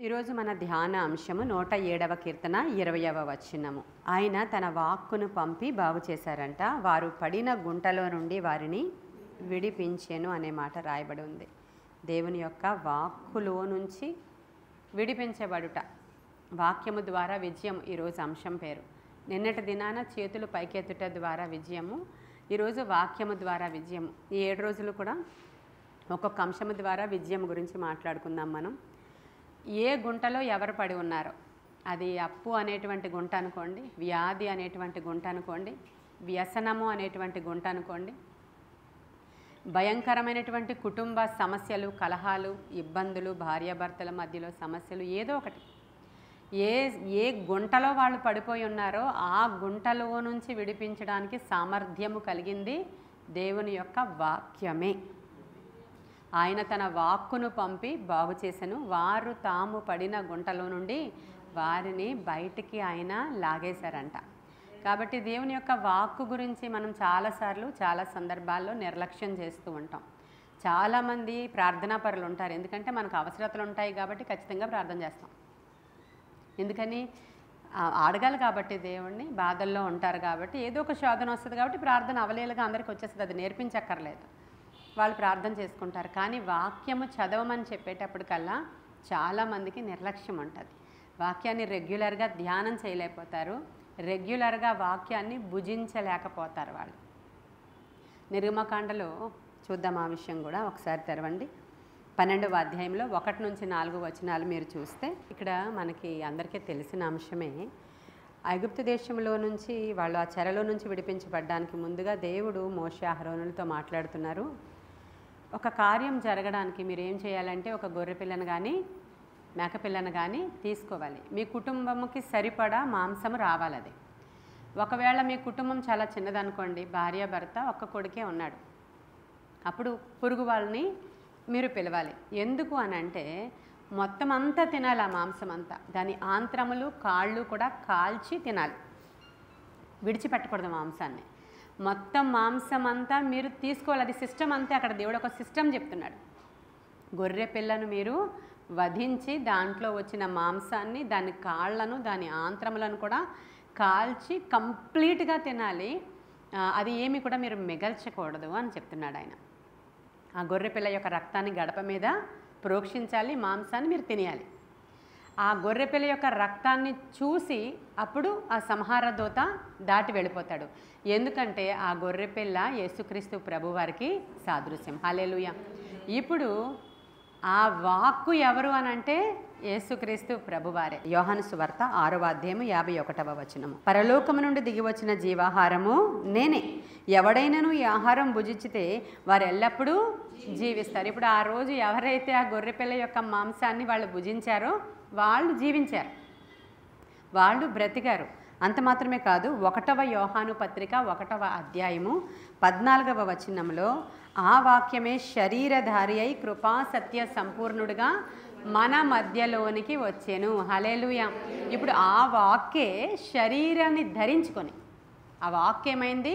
ఈరోజు మన ధ్యాన అంశము 107వ కీర్తన 20వ వచనము. ఆయన తన వాక్కును పంపి బాగు చేశారంట, వారు పడిన గుంటలో నుండి వారిని విడిపించెను అనే మాట రాయబడి ఉంది. దేవుని యొక్క వాక్కులో నుంచి విడిపించబడుట, వాక్యము ద్వారా విజయం ఈరోజు అంశం పేరు. నిన్నటి దినాన చేతులు పైకెత్తుట ద్వారా విజయము, ఈరోజు వాక్యము ద్వారా విజయము. ఈ 7 రోజులు కూడా ఒక్కొక్క అంశము ద్వారా విజయం గురించి మాట్లాడుకుందాం మనం. ఏ గుంటలో ఎవరు పడి ఉన్నారో, అది అప్పు అనేటువంటి గుంట అనుకోండి, వ్యాధి అనేటువంటి గుంట అనుకోండి, వ్యసనము అనేటువంటి గుంట అనుకోండి, భయంకరమైనటువంటి కుటుంబ సమస్యలు, కలహాలు, ఇబ్బందులు, భార్యాభర్తల మధ్యలో సమస్యలు, ఏదో ఒకటి, ఏ గుంటలో వాళ్ళు పడిపోయి ఉన్నారో ఆ గుంటలో నుంచి విడిపించడానికి సామర్థ్యము కలిగింది దేవుని యొక్క వాక్యమే. ఆయన తన వాక్కును పంపి బాగు చేసెను, వారు తాము పడిన గుంటలో నుండి వారిని బయటికి ఆయన లాగేశారంట. కాబట్టి దేవుని యొక్క వాక్కు గురించి మనం చాలాసార్లు చాలా సందర్భాల్లో నిర్లక్ష్యం చేస్తూ ఉంటాం. చాలామంది ప్రార్థనా పరులు ఉంటారు, ఎందుకంటే మనకు అవసరతలు ఉంటాయి కాబట్టి ఖచ్చితంగా ప్రార్థన చేస్తాం. ఎందుకని అడగాలి కాబట్టి, దేవుణ్ణి బాధల్లో ఉంటారు కాబట్టి, ఏదో ఒక శోధన వస్తుంది కాబట్టి ప్రార్థన అవలేలుగా అందరికీ వచ్చేస్తుంది, అది నేర్పించక్కర్లేదు, వాళ్ళు ప్రార్థన చేసుకుంటారు. కానీ వాక్యము చదవమని చెప్పేటప్పటికల్లా చాలామందికి నిర్లక్ష్యం ఉంటుంది. వాక్యాన్ని రెగ్యులర్గా ధ్యానం చేయలేకపోతారు, రెగ్యులర్గా వాక్యాన్ని భుజించలేకపోతారు వాళ్ళు. నిర్గమకాండలో చూద్దాం ఆ విషయం కూడా. ఒకసారి తెరవండి. 12వ అధ్యాయంలో 1 నుంచి 4 వచనాలు మీరు చూస్తే, ఇక్కడ మనకి అందరికీ తెలిసిన అంశమే. ఐగుప్తు దేశంలో నుంచి వాళ్ళు ఆ చెరలో నుంచి విడిపించబడ్డానికి ముందుగా దేవుడు మోషే అహరోనులతో మాట్లాడుతున్నారు. ఒక కార్యం జరగడానికి మీరు ఏం చేయాలంటే, ఒక గొర్రె పిల్లను కానీ మేకపిల్లను కానీ తీసుకోవాలి. మీ కుటుంబంకి సరిపడా మాంసం రావాలి. అది ఒకవేళ మీ కుటుంబం చాలా చిన్నదనుకోండి, భార్యాభర్త ఒక్క కొడుకే ఉన్నాడు, అప్పుడు పొరుగు వాళ్ళని మీరు పిలవాలి. ఎందుకు అని అంటే, మొత్తం అంతా తినాలి, ఆ మాంసం అంతా, దాని ఆంత్రములు కాళ్ళు కూడా కాల్చి తినాలి, విడిచిపెట్టకూడదు మాంసాన్ని. మొత్తం మాంసం అంతా మీరు తీసుకోవాలి, అది సిస్టమ్ అంతే. అక్కడ దేవుడు ఒక సిస్టమ్ చెప్తున్నాడు. గొర్రె పిల్లను మీరు వధించి దాంట్లో వచ్చిన మాంసాన్ని, దాని కాళ్ళను, దాని ఆంత్రములను కూడా కాల్చి కంప్లీట్గా తినాలి, అది ఏమి కూడా మీరు మిగల్చకూడదు అని చెప్తున్నాడు ఆయన. ఆ గొర్రె పిల్ల యొక్క రక్తాన్ని గడప మీద ప్రోక్షించాలి, మాంసాన్ని మీరు తినేయాలి. ఆ గొర్రెపిల్ల యొక్క రక్తాన్ని చూసి అప్పుడు ఆ సంహార దూత దాటి వెళ్ళిపోతాడు. ఎందుకంటే ఆ గొర్రెపిల్ల యేసుక్రీస్తు ప్రభువారికి సాదృశ్యం. హల్లెలూయా. ఇప్పుడు ఆ వాక్కు ఎవరు అనంటే యేసుక్రీస్తు ప్రభువారే. యోహాను సువార్త 6వ అధ్యాయం 51వ వచనము. పరలోకము నుండి దిగి వచ్చిన జీవాహారము నేనే, ఎవడైనాను ఈ ఆహారం భుజించితే వారు ఎల్లప్పుడూ జీవిస్తారు. ఇప్పుడు ఆ రోజు ఎవరైతే ఆ గొర్రెపిల్ల యొక్క మాంసాన్ని వాళ్ళు భుజించారో వాళ్ళు జీవించారు, వాళ్ళు బ్రతికారు. అంత మాత్రమే కాదు, 1వ యోహాను పత్రిక 1వ అధ్యాయము 14వ వచనంలో ఆ వాక్యమే శరీరధారి అయి కృపా సత్య సంపూర్ణుడిగా మన మధ్యలోనికి వచ్చెను. హల్లెలూయా. ఇప్పుడు ఆ వాక్యే శరీరాన్ని ధరించుకొని, ఆ వాక్యమైంది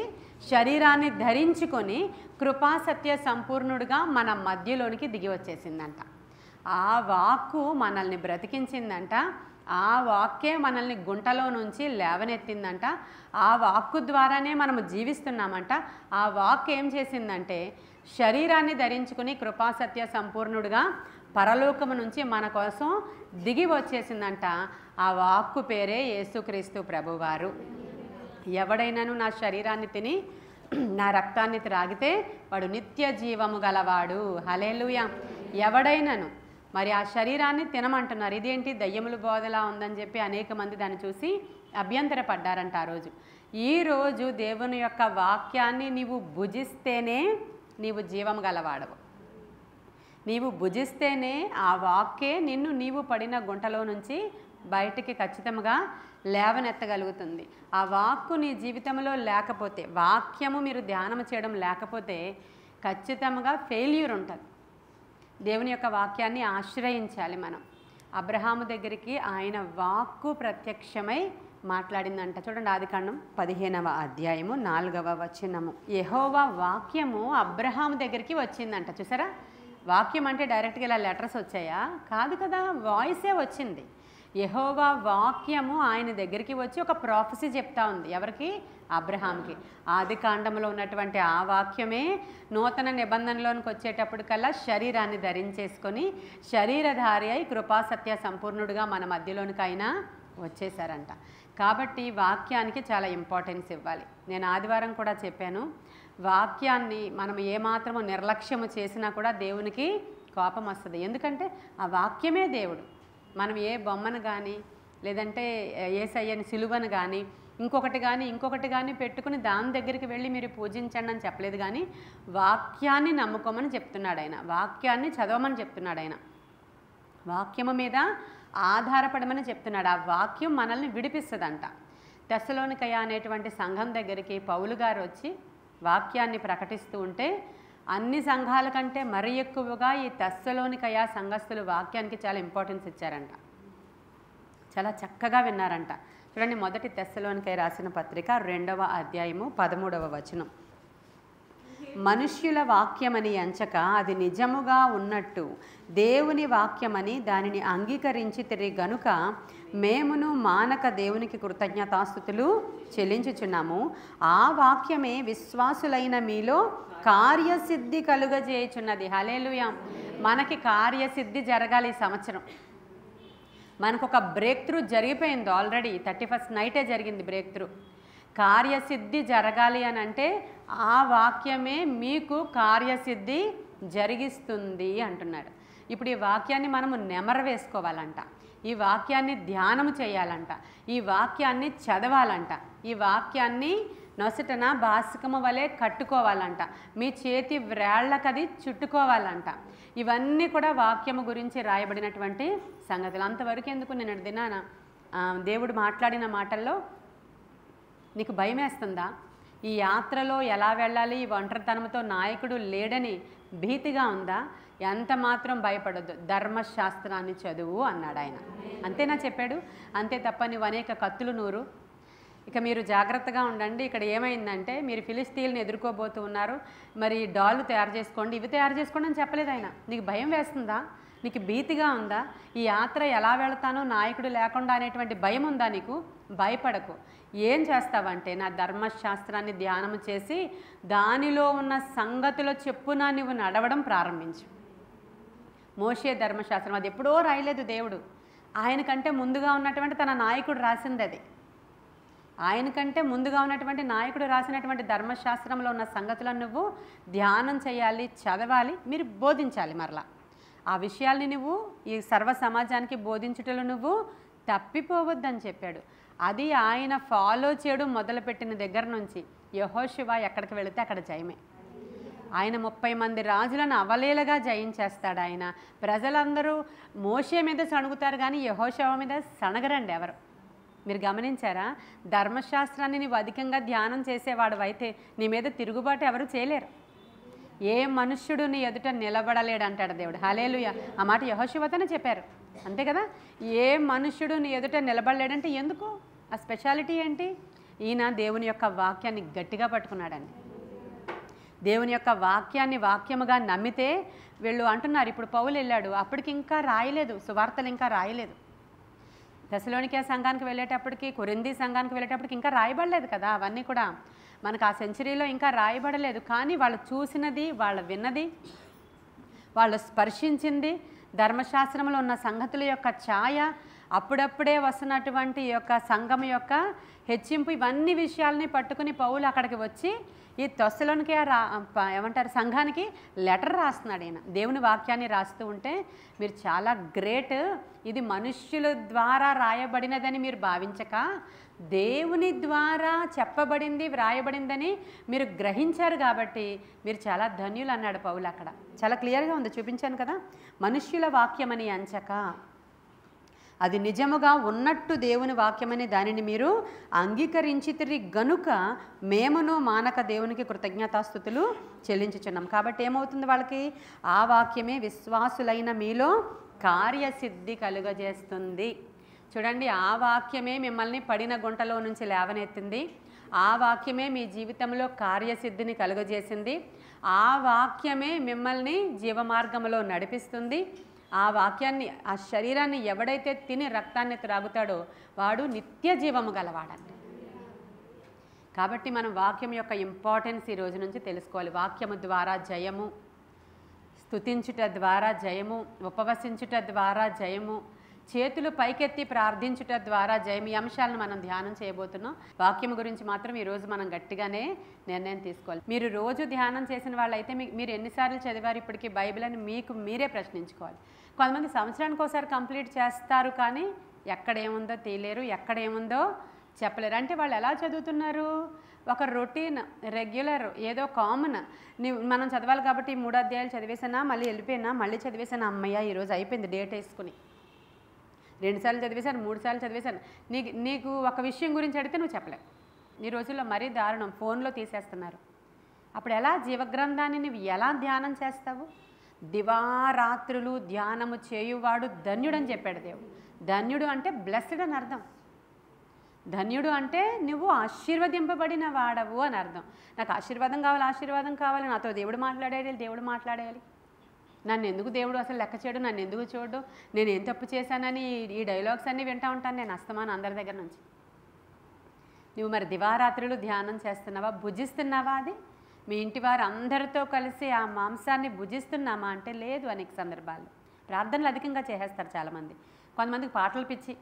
శరీరాన్ని ధరించుకొని కృపా సత్య సంపూర్ణుడిగా మన మధ్యలోనికి దిగి వచ్చేసిందంట. ఆ వాక్కు మనల్ని బ్రతికించిందంట, ఆ వాక్యే మనల్ని గుంటలో నుంచి లేవనెత్తిందంట, ఆ వాక్కు ద్వారానే మనము జీవిస్తున్నామంట. ఆ వాక్ ఏం చేసిందంటే, శరీరాన్ని ధరించుకుని కృపాసత్య సంపూర్ణుడిగా పరలోకము నుంచి మన కోసం దిగి వచ్చేసిందంట. ఆ వాక్కు పేరే యేసుక్రీస్తు ప్రభువారు. ఎవడైనాను నా శరీరాన్ని తిని నా రక్తాన్ని త్రాగితే వాడు నిత్య జీవము గలవాడు. హల్లెలూయా. ఎవడైనాను, మరి ఆ శరీరాన్ని తినమంటున్నారు. ఇదేంటి దయ్యములు బోధలా ఉందని చెప్పి అనేక మంది దాన్ని చూసి అభ్యంతరపడ్డారంట ఆ రోజు. ఈరోజు దేవుని యొక్క వాక్యాన్ని నీవు భుజిస్తేనే నీవు జీవము గలవాడవు. నీవు భుజిస్తేనే ఆ వాక్యే నిన్ను నీవు పడిన గుంటలో నుంచి బయటికి ఖచ్చితంగా లేవనెత్తగలుగుతుంది. ఆ వాక్కు నీ జీవితంలో లేకపోతే, వాక్యము మీరు ధ్యానం చేయడం లేకపోతే ఖచ్చితంగా ఫెయిల్యూర్ ఉంటుంది. దేవుని యొక్క వాక్యాన్ని ఆశ్రయించాలి మనం. అబ్రహాము దగ్గరికి ఆయన వాక్కు ప్రత్యక్షమై మాట్లాడిందంట. చూడండి, ఆదికాండం 15వ అధ్యాయము 4వ వచనము. యెహోవా వాక్యము అబ్రహాము దగ్గరికి వచ్చిందంట. చూసారా, వాక్యం అంటే డైరెక్ట్గా ఇలా లెటర్స్ వచ్చాయా? కాదు కదా, వాయిసే వచ్చింది. యెహోవా వాక్యము ఆయన దగ్గరికి వచ్చి ఒక ప్రాఫెసీ చెప్తా ఉంది. ఎవరికి? అబ్రహాంకి. ఆది కాండంలో ఉన్నటువంటి ఆ వాక్యమే నూతన నిబంధనలోనికి వచ్చేటప్పటికల్లా శరీరాన్ని ధరించేసుకొని శరీరధారి అయి కృపాసత్య సంపూర్ణుడుగా మన మధ్యలోనికైనా వచ్చేసారంట. కాబట్టి వాక్యానికి చాలా ఇంపార్టెన్స్ ఇవ్వాలి. నేను ఆదివారం కూడా చెప్పాను, వాక్యాన్ని మనం ఏమాత్రము నిర్లక్ష్యము చేసినా కూడా దేవునికి కోపం వస్తుంది. ఎందుకంటే ఆ వాక్యమే దేవుడు. మనం ఏ బొమ్మను కానీ లేదంటే యేసయ్యని సిలువను కానీ ఇంకొకటి కానీ పెట్టుకుని దాని దగ్గరికి వెళ్ళి మీరు పూజించండి అని చెప్పలేదు, కానీ వాక్యాన్ని నమ్ముకోమని చెప్తున్నాడు ఆయన. వాక్యాన్ని చదవమని చెప్తున్నాడు ఆయన. వాక్యము మీద ఆధారపడమని చెప్తున్నాడు. ఆ వాక్యం మనల్ని విడిపిస్తుందంట. తెస్సలోనికయ అనేటువంటి సంఘం దగ్గరికి పౌలు గారు వచ్చి వాక్యాన్ని ప్రకటిస్తూ ఉంటే అన్ని సంఘాల కంటే మరి ఎక్కువగా ఈ తెస్సలోనికయ సంఘస్థులు వాక్యానికి చాలా ఇంపార్టెన్స్ ఇచ్చారంట. చాలా చక్కగా విన్నారంట. చూడండి, మొదటి తెస్సలోనికయ రాసిన పత్రిక 2వ అధ్యాయము 13వ వచనం. మనుష్యుల వాక్యమని ఎంచక అది నిజముగా ఉన్నట్టు దేవుని వాక్యమని దానిని అంగీకరించితిరి గనుక మేమును మానక దేవునికి కృతజ్ఞతాస్తుతులు చెల్లించుచున్నాము. ఆ వాక్యమే విశ్వాసులైన మీలో కార్యసిద్ధి కలుగజేయుచున్నది. హల్లెలూయా. మనకి కార్యసిద్ధి జరగాలి ఈ సంవత్సరం. మనకు ఒక బ్రేక్ త్రూ జరిగిపోయింది ఆల్రెడీ. 31st నైటే జరిగింది బ్రేక్ త్రూ. కార్యసిద్ధి జరగాలి అని అంటే ఆ వాక్యమే మీకు కార్యసిద్ధి జరిగిస్తుంది అంటున్నాడు. ఇప్పుడు ఈ వాక్యాన్ని మనము నెమరు వేసుకోవాలంట. ఈ వాక్యాన్ని ధ్యానము చేయాలంట. ఈ వాక్యాన్ని చదవాలంట. ఈ వాక్యాన్ని నొసటన బాసికము వలె కట్టుకోవాలంట. మీ చేతి వ్రేళ్లకది చుట్టుకోవాలంట. ఇవన్నీ కూడా వాక్యము గురించి రాయబడినటువంటి సంగతులు. అంతవరకు ఎందుకు? నేను దినాన దేవుడు మాట్లాడిన మాటల్లో నీకు భయం వేస్తుందా? ఈ యాత్రలో ఎలా వెళ్ళాలి, ఈ ఒంటరితనంతో నాయకుడు లేడని భీతిగా ఉందా? ఎంత మాత్రం భయపడొద్దు, ధర్మశాస్త్రాన్ని చదువు అన్నాడు ఆయన. అంతేనా చెప్పాడు? అంతే తప్ప నువ్వు అనేక కత్తులు నూరు, ఇక మీరు జాగ్రత్తగా ఉండండి. ఇక్కడ ఏమైందంటే మీరు ఫిలిస్తీన్లను ఎదుర్కోబోతూ ఉన్నారు, మరి డాళ్ళు తయారు చేసుకోండి, ఇవి తయారు చేసుకోండి అని చెప్పలేదు ఆయన. నీకు భయం వేస్తుందా? నీకు భీతిగా ఉందా? ఈ యాత్ర ఎలా వెళతానో నాయకుడు లేకుండా అనేటువంటి భయం ఉందా నీకు? భయపడకు. ఏం చేస్తావంటే నా ధర్మశాస్త్రాన్ని ధ్యానం చేసి దానిలో ఉన్న సంగతుల చెప్పున నువ్వు నడవడం ప్రారంభించు. మోషే ధర్మశాస్త్రం అది ఎప్పుడో రాయలేదు దేవుడు. ఆయనకంటే ముందుగా ఉన్నటువంటి తన నాయకుడు రాసింది అది. ఆయనకంటే ముందుగా ఉన్నటువంటి నాయకుడు రాసినటువంటి ధర్మశాస్త్రంలో ఉన్న సంగతులను నువ్వు ధ్యానం చేయాలి, చదవాలి, మీరు బోధించాలి. మరలా ఆ విషయాల్ని నువ్వు ఈ సర్వ సమాజానికి బోధించుటలో నువ్వు తప్పిపోవద్దని చెప్పాడు. అది ఆయన ఫాలో చేయడం మొదలుపెట్టిన దగ్గర నుంచి యెహోషువ ఎక్కడికి వెళితే అక్కడ జయమే. ఆయన 30 మంది రాజులను అవలీలగా జయించేస్తాడు ఆయన. ప్రజలందరూ మోషే మీద సణుగుతారు కానీ యెహోషువ మీద సణగరండి ఎవరు. మీరు గమనించారా? ధర్మశాస్త్రాన్ని నీవు అధికంగా ధ్యానం చేసేవాడు అయితే నీ మీద తిరుగుబాటు ఎవరు చేయలేరు. ఏ మనుష్యుడు నీ ఎదుట నిలబడలేడు అంటాడు దేవుడు. హల్లెలూయా. ఆ మాట యెహోషువతోనే చెప్పారు, అంతే కదా? ఏ మనుష్యుడు నీ ఎదుట నిలబడలేడంటే ఎందుకు? ఆ స్పెషాలిటీ ఏంటి? ఈయన దేవుని యొక్క వాక్యాన్ని గట్టిగా పట్టుకున్నాడండి. దేవుని యొక్క వాక్యాన్ని వాక్యముగా నమ్మితే వీళ్ళు అంటున్నారు. ఇప్పుడు పౌలు వెళ్ళాడు, అప్పటికి ఇంకా రాయలేదు, సువార్తలు ఇంకా రాయలేదు. తెస్సలోనికే సంఘానికి వెళ్ళేటప్పటికి, కొరింథీ సంఘానికి వెళ్ళేటప్పటికి ఇంకా రాయబడలేదు కదా. అవన్నీ కూడా మనకు ఆ సెంచరీలో ఇంకా రాయబడలేదు. కానీ వాళ్ళు చూసినది, వాళ్ళు విన్నది, వాళ్ళు స్పర్శించింది, ధర్మశాస్త్రంలో ఉన్న సంగతుల యొక్క ఛాయ, అప్పుడప్పుడే వస్తున్నటువంటి ఈ యొక్క సంఘం యొక్క హెచ్చింపు, ఇవన్నీ విషయాల్ని పట్టుకుని పౌలు అక్కడికి వచ్చి ఈ తెస్సలోనికే ఏమంటారు సంఘానికి లెటర్ రాస్తున్నాడు. ఆయన దేవుని వాక్యాన్ని రాస్తూ ఉంటే మీరు చాలా గ్రేట్, ఇది మనుష్యుల ద్వారా రాయబడినదని మీరు భావించక దేవుని ద్వారా చెప్పబడింది, వ్రాయబడిందని మీరు గ్రహించారు కాబట్టి మీరు చాలా ధన్యులు అన్నాడు పౌలు. అక్కడ చాలా క్లియర్గా ఉంది, చూపించాను కదా. మనుష్యుల వాక్యమని అంచక అది నిజముగా ఉన్నట్టు దేవుని వాక్యమని దానిని మీరు అంగీకరించితిరి గనుక మేమును మానక దేవునికి కృతజ్ఞతాస్తుతులు చెల్లించుచున్నాం. కాబట్టి ఏమవుతుంది వాళ్ళకి? ఆ వాక్యమే విశ్వాసులైన మీలో కార్యసిద్ధి కలుగజేస్తుంది. చూడండి, ఆ వాక్యమే మిమ్మల్ని పడిన గుంటలో నుంచి లేవనెత్తింది. ఆ వాక్యమే మీ జీవితంలో కార్యసిద్ధిని కలుగజేసింది. ఆ వాక్యమే మిమ్మల్ని జీవమార్గంలో నడిపిస్తుంది. ఆ వాక్యాన్ని, ఆ శరీరాన్ని ఎవడైతే తిని రక్తాన్ని త్రాగుతాడో వాడు నిత్య జీవము గలవాడండి. కాబట్టి మనం వాక్యం యొక్క ఇంపార్టెన్స్ ఈ రోజు నుంచి తెలుసుకోవాలి. వాక్యము ద్వారా జయము, స్తుతించుట ద్వారా జయము, ఉపవసించుట ద్వారా జయము, చేతులు పైకెత్తి ప్రార్థించుట ద్వారా జయం. ఈ అంశాలను మనం ధ్యానం చేయబోతున్నాం. వాక్యం గురించి మాత్రం ఈరోజు మనం గట్టిగానే నిర్ణయం తీసుకోవాలి. మీరు రోజు ధ్యానం చేసిన వాళ్ళైతే మీరు ఎన్నిసార్లు చదివారు ఇప్పటికీ బైబిల్ అని మీకు మీరే ప్రశ్నించుకోవాలి. కొంతమంది సంవత్సరానికి ఒకసారి కంప్లీట్ చేస్తారు, కానీ ఎక్కడేముందో తెలియలేరు, ఎక్కడేముందో చెప్పలేరు. అంటే వాళ్ళు ఎలా చదువుతున్నారు? ఒక రొటీన్, రెగ్యులర్, ఏదో కామన్. మనం చదవాలి కాబట్టి 3 అధ్యాయాలు చదివేసానా, మళ్ళీ వెళ్ళిపోయినా, మళ్ళీ చదివేసానా, అమ్మయ్య ఈరోజు అయిపోయింది డేట్ వేసుకుని. 2 సార్లు చదివేశాను, 3 సార్లు చదివేశాను. నీకు ఒక విషయం గురించి అడిగితే నువ్వు చెప్పలేవు. ఈ రోజుల్లో మరీ దారుణం, ఫోన్లో తీసేస్తున్నారు. అప్పుడు ఎలా జీవగ్రంథాన్ని నువ్వు ఎలా ధ్యానం చేస్తావు? దివారాత్రులు ధ్యానము చేయువాడు ధన్యుడని చెప్పాడు దేవుడు. ధన్యుడు అంటే బ్లెస్డ్ అని అర్థం. ధన్యుడు అంటే నువ్వు ఆశీర్వదింపబడిన వాడవు అని అర్థం. నాకు ఆశీర్వాదం కావాలి, నాతో దేవుడు మాట్లాడేయాలి. నన్ను ఎందుకు దేవుడు అసలు లెక్క చేయడు, నన్ను ఎందుకు చూడు, నేను ఏం తప్పు చేశానని ఈ డైలాగ్స్ అన్నీ వింటూ ఉంటాను నేను అస్తమానం అందరి దగ్గర నుంచి. నువ్వు మరి దివారాత్రులు ధ్యానం చేస్తున్నావా? భుజిస్తున్నావా? అది మీ ఇంటి వారు అందరితో కలిసి ఆ మాంసాన్ని భుజిస్తున్నామా అంటే లేదు. అనేక సందర్భాల్లో ప్రార్థనలు అధికంగా చేసేస్తారు చాలామంది. కొంతమందికి పాటలు పిచ్చి,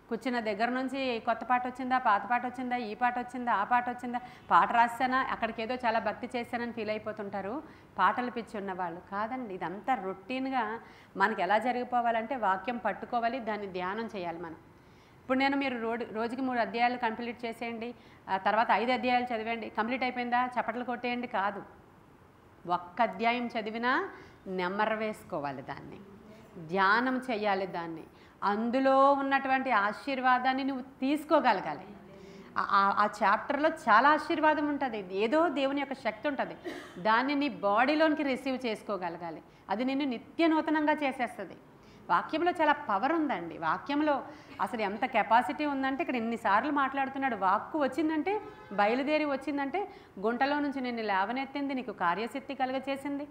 కూర్చున్న దగ్గర నుంచి కొత్త పాట వచ్చిందా, పాత పాట వచ్చిందా, ఈ పాట వచ్చిందా, ఆ పాట వచ్చిందా, పాట రాశానా, అక్కడికి ఏదో చాలా భక్తి చేశానని ఫీల్ అయిపోతుంటారు పాటలు పిచ్చి ఉన్నవాళ్ళు. కాదండి, ఇదంతా రొటీన్గా మనకి ఎలా జరిగిపోవాలంటే వాక్యం పట్టుకోవాలి, దాన్ని ధ్యానం చేయాలి మనం. ఇప్పుడు మీరు రోజుకి 3 అధ్యాయాలు కంప్లీట్ చేసేయండి, తర్వాత 5 అధ్యాయాలు చదివేయండి, కంప్లీట్ అయిపోయిందా చప్పట్లు కొట్టేయండి కాదు. ఒక్క అధ్యాయం చదివినా నెమ్మర వేసుకోవాలి, దాన్ని ధ్యానం చేయాలి, దాన్ని అందులో ఉన్నటువంటి ఆశీర్వాదాన్ని నువ్వు తీసుకోగలగాలి. ఆ చాప్టర్లో చాలా ఆశీర్వాదం ఉంటుంది, ఏదో దేవుని యొక్క శక్తి ఉంటుంది, దాన్ని నీ బాడీలోనికి రిసీవ్ చేసుకోగలగాలి. అది నిన్ను నిత్య నూతనంగా చేసేస్తుంది. వాక్యంలో చాలా పవర్ ఉందండి. వాక్యంలో అసలు ఎంత కెపాసిటీ ఉందంటే ఇక్కడ ఇన్నిసార్లు మాట్లాడుతున్నాడు. వాక్కు వచ్చిందంటే, బయలుదేరి వచ్చిందంటే గుంటలో నుంచి నిన్ను లేవనెత్తింది, నీకు కార్యసిద్ధి కలుగచేసింది.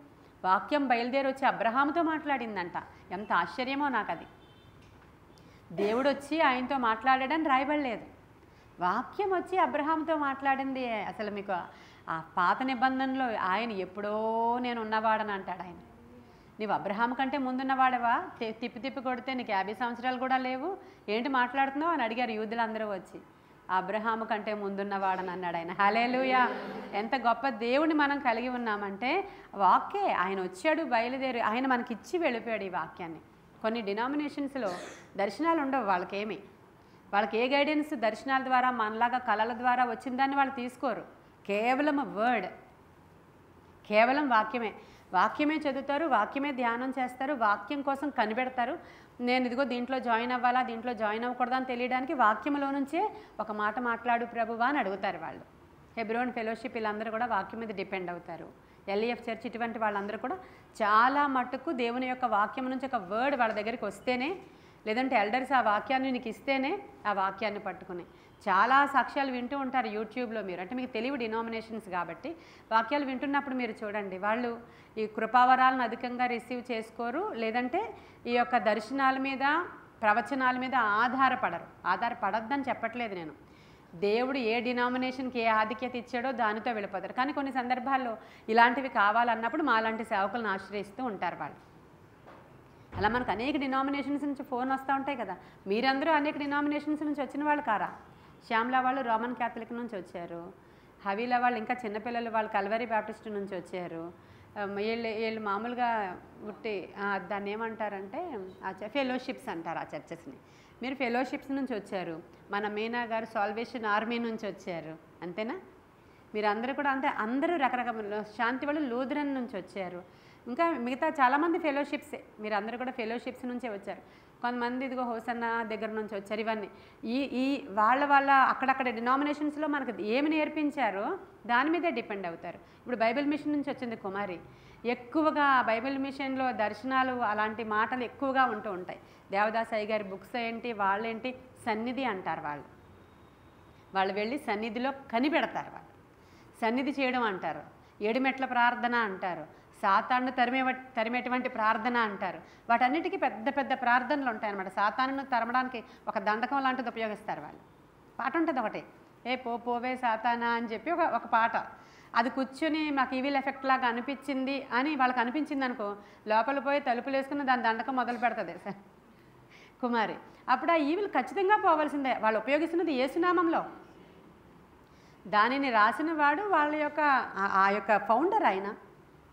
వాక్యం బయలుదేరి వచ్చి అబ్రహాముతో మాట్లాడిందంట. ఎంత ఆశ్చర్యమో నాకు అది. దేవుడు వచ్చి ఆయనతో మాట్లాడాడని రాయబడలేదు, వాక్యం వచ్చి అబ్రహాంతో మాట్లాడింది. అసలు మీకు ఆ పాత నిబంధనలో ఆయన ఎప్పుడో నేను ఉన్నవాడని అంటాడు ఆయన. నీవు అబ్రహాం కంటే ముందున్నవాడవా? తిప్పి కొడితే నీకు 50 సంవత్సరాలు కూడా లేవు, ఏంటి మాట్లాడుతున్నావు అని అడిగారు యూదులందరూ వచ్చి. అబ్రహాము కంటే ముందున్నవాడని అన్నాడు ఆయన. హల్లెలూయా! ఎంత గొప్ప దేవుని మనం కలిగి ఉన్నామంటే వాక్యే. ఆయన వచ్చాడు, బయలుదేరి ఆయన మనకిచ్చి వెళ్ళిపోయాడు ఈ వాక్యాన్ని. కొన్ని డినామినేషన్స్లో దర్శనాలు ఉండవు వాళ్ళకి ఏ గైడెన్స్ దర్శనాల ద్వారా మనలాగా కళల ద్వారా వచ్చిందాన్ని వాళ్ళు తీసుకోరు. కేవలం వర్డ్, కేవలం వాక్యమే చదువుతారు, వాక్యమే ధ్యానం చేస్తారు, వాక్యం కోసం కనిపెడతారు. నేను ఇదిగో దీంట్లో జాయిన్ అవ్వాలా, దీంట్లో జాయిన్ అవ్వకూడదా అని తెలియడానికి వాక్యంలో నుంచే ఒక మాట మాట్లాడు ప్రభువా అని అడుగుతారు వాళ్ళు. హెబ్రోన్ ఫెలోషిప్ వీళ్ళందరూ కూడా వాక్యం మీద డిపెండ్ అవుతారు. ఎల్ఈఎఫ్ చర్చ్ ఇటువంటి వాళ్ళందరూ కూడా చాలా మట్టుకు దేవుని యొక్క వాక్యం నుంచి ఒక వర్డ్ వాళ్ళ దగ్గరికి వస్తేనే, లేదంటే ఎల్డర్స్ ఆ వాక్యాన్ని నీకు ఇస్తేనే ఆ వాక్యాన్ని పట్టుకుని చాలా సాక్ష్యాలు వింటూ ఉంటారు యూట్యూబ్లో మీరు. అంటే మీకు తెలివి డినామినేషన్స్ కాబట్టి వాక్యాలు వింటున్నప్పుడు మీరు చూడండి, వాళ్ళు ఈ కృపావరాలను అధికంగా రిసీవ్ చేసుకోరు, లేదంటే ఈ యొక్క దర్శనాల మీద, ప్రవచనాల మీద ఆధారపడొద్దని చెప్పట్లేదు నేను. దేవుడు ఏ డినామినేషన్కి ఏ ఆధిక్యత ఇచ్చాడో దానితో వెళ్ళిపోతారు. కానీ కొన్ని సందర్భాల్లో ఇలాంటివి కావాలన్నప్పుడు మాలాంటి సేవకులను ఆశ్రయిస్తూ ఉంటారు వాళ్ళు. అలా మనకు అనేక డినామినేషన్స్ నుంచి ఫోన్ వస్తూ ఉంటాయి కదా. మీరందరూ అనేక డినామినేషన్స్ నుంచి వచ్చిన వాళ్ళు కారా? శ్యామ్లా వాళ్ళు రోమన్ క్యాథలిక్ నుంచి వచ్చారు, హవీలా వాళ్ళు ఇంకా చిన్నపిల్లలు వాళ్ళు కల్వరీ బ్యాప్టిస్ట్ నుంచి వచ్చారు, వీళ్ళు మామూలుగా ఉట్టి దాన్ని ఏమంటారంటే ఫెలోషిప్స్ అంటారు ఆ చర్చెస్ని. మీరు ఫెలోషిప్స్ నుంచి వచ్చారు. మన మీనా గారు సాల్వేషన్ ఆర్మీ నుంచి వచ్చారు, అంతేనా? మీరు అందరూ కూడా అంతే, అందరూ రకరకాల శాంతి వాళ్ళు లూథరన్ నుంచి వచ్చారు, ఇంకా మిగతా చాలామంది ఫెలోషిప్సే. మీరు అందరూ కూడా ఫెలోషిప్స్ నుంచే వచ్చారు. కొంతమంది ఇదిగో హోసన్న దగ్గర నుంచి వచ్చారు. ఇవన్నీ ఈ వాళ్ళ అక్కడక్కడ డినామినేషన్స్లో మనకు ఏమి నేర్పించారో దాని మీదే డిపెండ్ అవుతారు. ఇప్పుడు బైబిల్ మిషన్ నుంచి వచ్చింది కుమారి, ఎక్కువగా బైబిల్ మిషన్లో దర్శనాలు అలాంటి మాటలు ఎక్కువగా ఉంటూ ఉంటాయి. దేవదాస్ అయ్య గారి బుక్స్ ఏంటి, వాళ్ళేంటి, సన్నిధి అంటారు వాళ్ళు. వాళ్ళు వెళ్ళి సన్నిధిలో కనిపెడతారు. వాళ్ళు సన్నిధి చేయడం అంటారు, 7 మెట్ల ప్రార్థన అంటారు, సాతాను తరిమేటువంటి ప్రార్థన అంటారు. వాటన్నిటికీ పెద్ద పెద్ద ప్రార్థనలు ఉంటాయన్నమాట. సాతానును తరమడానికి ఒక దండకం లాంటిది ఉపయోగిస్తారు వాళ్ళు. పాట ఉంటుంది ఒకటి, ఏ పోవే సాతానా అని చెప్పి ఒక పాట. అది కూర్చొని మాకు ఈవిల్ ఎఫెక్ట్ లాగా అనిపించింది అని వాళ్ళకి అనిపించింది అనుకో, లోపల పోయి తలుపులు వేసుకుని దాని దండకం మొదలు పెడుతుంది కుమారి. అప్పుడు ఆ ఈవిల్ ఖచ్చితంగా పోవాల్సిందే. వాళ్ళు ఉపయోగిస్తున్నది యేసునామంలో. దానిని రాసిన వాడు వాళ్ళ యొక్క ఆ యొక్క ఫౌండర్ ఆయన,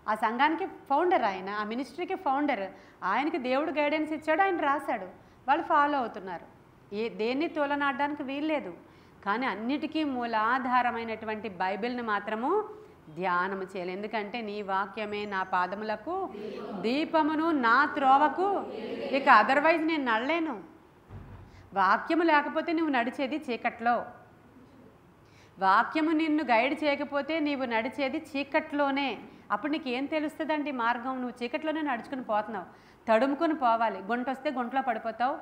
ఆ సంఘానికి ఫౌండర్ ఆయన, ఆ మినిస్ట్రీకి ఫౌండర్. ఆయనకి దేవుడు గైడెన్స్ ఇచ్చాడు, ఆయన రాశాడు, వాళ్ళు ఫాలో అవుతున్నారు. దేన్ని తోలనాడడానికి వీల్లేదు. కానీ అన్నిటికీ మూలాధారమైనటువంటి బైబిల్ని మాత్రము ధ్యానము చేయాలి. ఎందుకంటే నీ వాక్యమే నా పాదములకు దీపమును, నా త్రోవకు. ఇక అదర్వైజ్ నేను నడలేను. వాక్యము లేకపోతే నువ్వు నడిచేది చీకట్లో, వాక్యము నిన్ను గైడ్ చేయకపోతే నీవు నడిచేది చీకట్లోనే. అప్పుడు నీకు ఏం తెలుస్తుందండి మార్గం? నువ్వు చీకట్లోనే నడుచుకుని పోతున్నావు. తడుముకొని పోవాలి. గుంట వస్తే గుంటలో పడిపోతావు,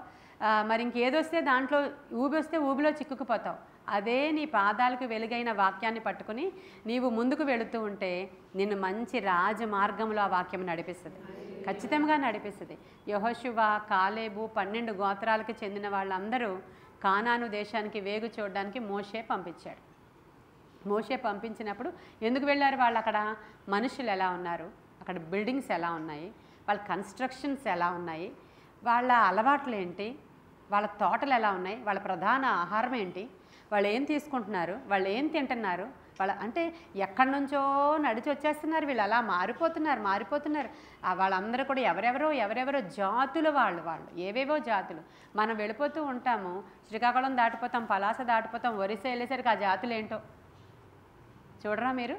మరి ఇంకేదొస్తే దాంట్లో, ఊబి వస్తే ఊబిలో చిక్కుకుపోతావు. అదే నీ పాదాలకు వెలుగైన వాక్యాన్ని పట్టుకుని నీవు ముందుకు వెళుతూ ఉంటే నిన్ను మంచి రాజమార్గంలో ఆ వాక్యం నడిపిస్తుంది, ఖచ్చితంగా నడిపిస్తుంది. యెహోషువ, కాలేబు 12 గోత్రాలకు చెందిన వాళ్ళందరూ కానాను దేశానికి వేగు చూడడానికి మోషే పంపించాడు. మోషే పంపించినప్పుడు ఎందుకు వెళ్ళారు వాళ్ళు? అక్కడ మనుషులు ఎలా ఉన్నారు, అక్కడ బిల్డింగ్స్ ఎలా ఉన్నాయి, వాళ్ళ కన్స్ట్రక్షన్స్ ఎలా ఉన్నాయి, వాళ్ళ అలవాట్లు ఏంటి, వాళ్ళ తోటలు ఎలా ఉన్నాయి, వాళ్ళ ప్రధాన ఆహారం ఏంటి, వాళ్ళు ఏం తీసుకుంటున్నారు, వాళ్ళు ఏం తింటున్నారు, వాళ్ళ అంటే ఎక్కడి నుంచో నడిచి వచ్చేస్తున్నారు వీళ్ళు. అలా మారిపోతున్నారు. వాళ్ళందరూ కూడా ఎవరెవరో జాతులు వాళ్ళు ఏవేవో జాతులు. మనం వెళ్ళిపోతూ ఉంటాము, శ్రీకాకుళం దాటిపోతాం, పలాస దాటిపోతాం, ఒరిస్సా వెళ్ళేసరికి ఆ జాతులు ఏంటో చూడరా మీరు.